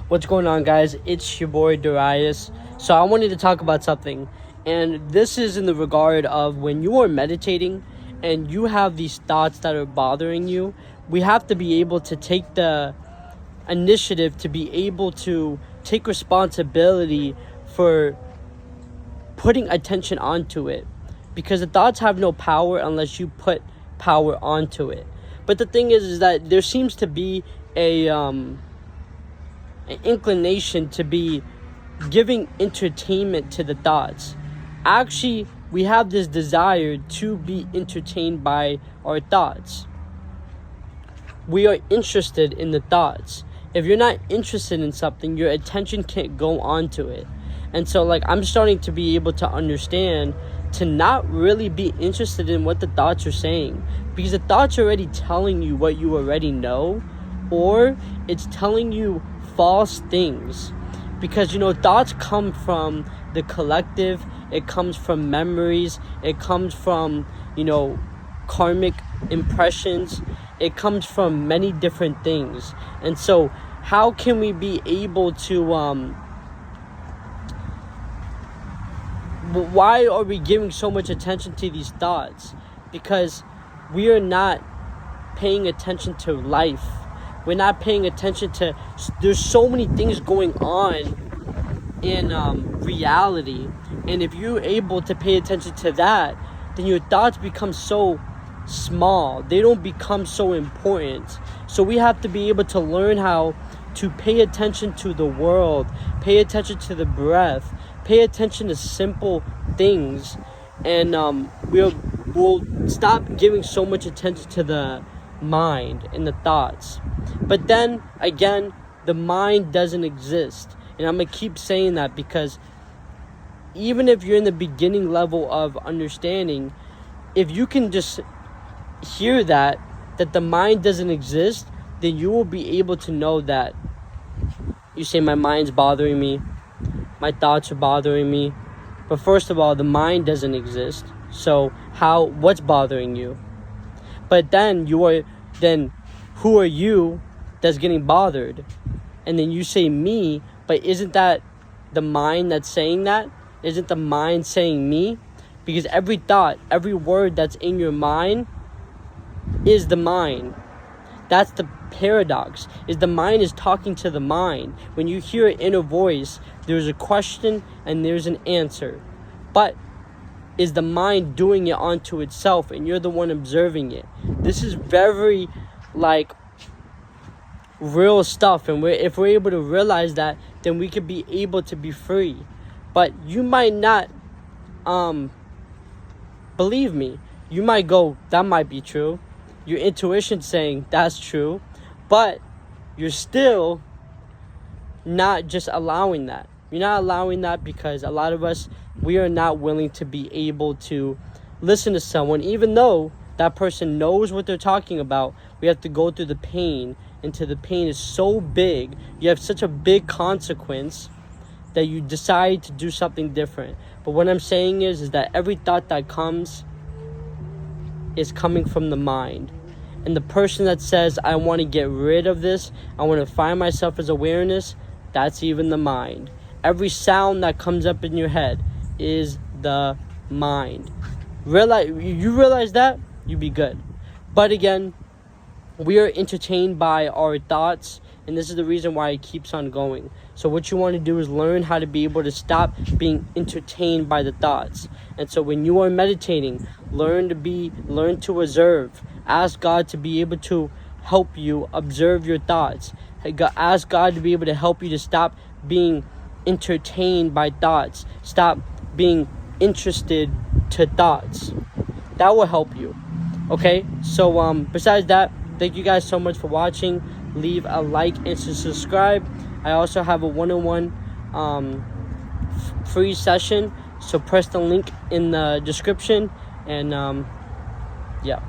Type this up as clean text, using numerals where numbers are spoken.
What's going on, guys? It's your boy Darius. So I wanted to talk about something, and this is in the regard of when you are meditating and you have these thoughts that are bothering you. We have to be able to take the initiative to be able to take responsibility for putting attention onto it, because the thoughts have no power unless you put power onto it. But the thing is that there seems to be an inclination to be giving entertainment to the thoughts. Actually, we have this desire to be entertained by our thoughts. We are interested in the thoughts. If you're not interested in something, your attention can't go onto it. And so, I'm starting to be able to understand to not really be interested in what the thoughts are saying, because the thoughts are already telling you what you already know, or it's telling you false things. Because thoughts come from the collective, it comes from memories, it comes from karmic impressions, it comes from many different things. And so how can we be able to why are we giving so much attention to these thoughts? Because we are not paying attention to life. We're not paying attention to, there's so many things going on in reality. And if you're able to pay attention to that, then your thoughts become so small. They don't become so important. So we have to be able to learn how to pay attention to the world, pay attention to the breath, pay attention to simple things, and we'll stop giving so much attention to the mind and the thoughts. But then again, the mind doesn't exist, and I'm gonna keep saying that, because even if you're in the beginning level of understanding, if you can just hear that the mind doesn't exist, then you will be able to know that you say, my mind's bothering me, my thoughts are bothering me. But first of all, the mind doesn't exist. So what's bothering you? But then who are you that's getting bothered? And then you say me, but isn't that the mind that's saying that? Isn't the mind saying me? Because every thought, every word that's in your mind is the mind. That's the paradox, is the mind is talking to the mind. When you hear an inner voice, there's a question and there's an answer. But is the mind doing it onto itself, and you're the one observing it? This is very real stuff, and if we're able to realize that, then we could be able to be free. But you might not believe me. You might go, that might be true. Your intuition's saying that's true, but you're still not just allowing that. You're not allowing that because a lot of us, we are not willing to be able to listen to someone, even though that person knows what they're talking about. We have to go through the pain, and the pain is so big, you have such a big consequence that you decide to do something different. But what I'm saying is that every thought that comes is coming from the mind. And the person that says, I want to get rid of this, I want to find myself as awareness, that's even the mind. Every sound that comes up in your head is the mind. You realize that, you be good. But again, we are entertained by our thoughts, and this is the reason why it keeps on going. So what you want to do is learn how to be able to stop being entertained by the thoughts. And so when you are meditating, learn to observe. Ask God to be able to help you observe your thoughts. Ask God to be able to help you to stop being entertained by thoughts. Stop being interested to thoughts. That will help you. Okay? So besides that, thank you guys so much for watching. Leave a like and subscribe. I also have a one-on-one free session, so press the link in the description, and yeah.